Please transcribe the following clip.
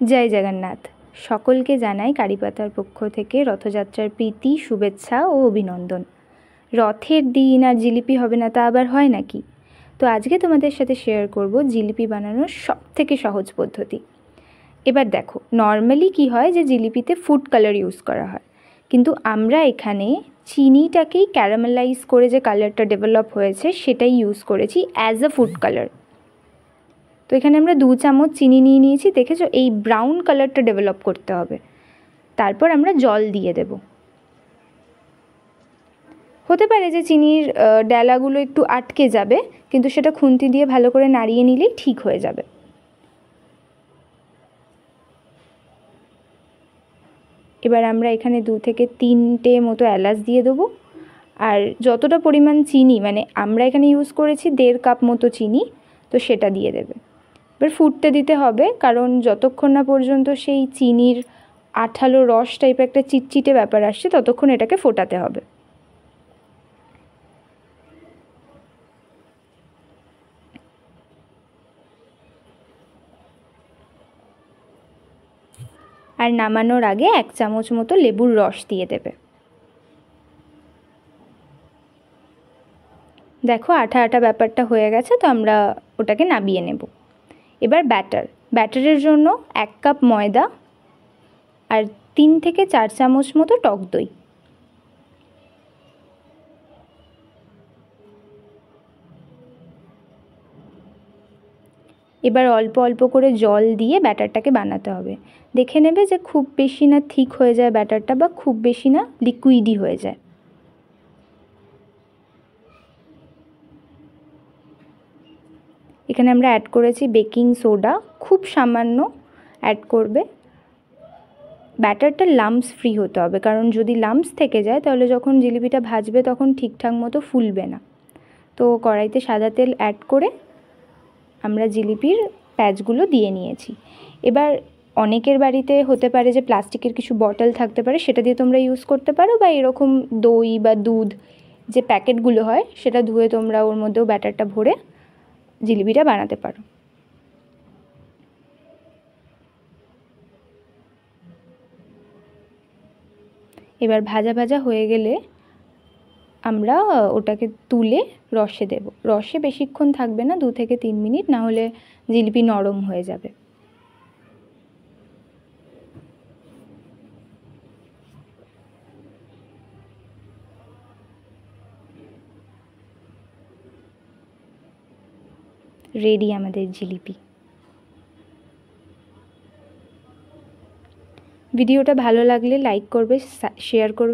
জয় জগন্নাথ। সকলকে জানাই কারিপাতার পক্ষ থেকে রথযাত্রার প্রীতি, শুভেচ্ছা ও অভিনন্দন। রথের দিন আর জিলিপি হবে না তা আবার হয় নাকি? তো আজকে তোমাদের সাথে শেয়ার করব জিলিপি বানানোর সবথেকে সহজ পদ্ধতি। এবার দেখো, নর্মালি কি হয় যে জিলিপিতে ফুড কালার ইউজ করা হয়, কিন্তু আমরা এখানে চিনিটাকেই ক্যারামেলাইজ করে যে কালারটা ডেভেলপ হয়েছে সেটাই ইউজ করেছি অ্যাজ আ ফুড কালার। তো এখানে আমরা 2 চামচ চিনি নিয়ে নিয়েছি, দেখেছো এই ব্রাউন কালারটা ডেভেলপ করতে হবে। তারপর আমরা জল দিয়ে দেব। হতে পারে যে চিনির ডেলাগুলো একটু আটকে যাবে, কিন্তু সেটা খুন্তি দিয়ে ভালো করে নাড়িয়ে নিলেই ঠিক হয়ে যাবে। এবার আমরা এখানে 2 থেকে 3টে মতো এলাচ দিয়ে দেবো। আর যতটা পরিমাণ চিনি, মানে আমরা এখানে ইউজ করেছি 1.5 কাপ মতো চিনি, তো সেটা দিয়ে দেবে। এবার ফুটতে দিতে হবে, কারণ যতক্ষণ না পর্যন্ত সেই চিনির আঠালো রস টাইপের একটা চিটচিটে ব্যাপার আসছে ততক্ষণ এটাকে ফোটাতে হবে। আর নামানোর আগে 1 চামচ মতো লেবুর রস দিয়ে দেবে। দেখো আঠা আঠা ব্যাপারটা হয়ে গেছে, তো আমরা ওটাকে নামিয়ে নেব। এবার ব্যাটারের জন্য 1 কাপ ময়দা আর 3 থেকে 4 চামচ মতো টক দই। এবার অল্প অল্প করে জল দিয়ে ব্যাটারটাকে বানাতে হবে। দেখে নেবে যে খুব বেশি না থিক হয়ে যায় ব্যাটারটা, বা খুব বেশি না লিকুইডই হয়ে যায়। এখানে আমরা অ্যাড করেছি বেকিং সোডা, খুব সামান্য অ্যাড করবে। ব্যাটারটা লাম্পস ফ্রি হতে হবে, কারণ যদি লাম্পস থেকে যায় তাহলে যখন জিলিপিটা ভাজবে তখন ঠিকঠাক মতো ফুলবে না। তো কড়াইতে সাদা তেল অ্যাড করে আমরা জিলিপির প্যাচগুলো দিয়ে নিয়েছি। এবার অনেকের বাড়িতে হতে পারে যে প্লাস্টিকের কিছু বটল থাকতে পারে, সেটা দিয়ে তোমরা ইউজ করতে পারো, বা এরকম দই বা দুধ যে প্যাকেটগুলো হয় সেটা ধুয়ে তোমরা ওর মধ্যেও ব্যাটারটা ভরে জিলিপিটা বানাতে পারো। এবার ভাজা ভাজা হয়ে গেলে আমরা ওটাকে তুলে রসে দেব। রসে বেশিক্ষণ থাকবে না, 2 থেকে 3 মিনিট, না হলে জিলিপি নরম হয়ে যাবে। রেডি আমাদের জিলিপি। ভিডিওটা ভালো লাগলে লাইক করবে, শেয়ার করবে।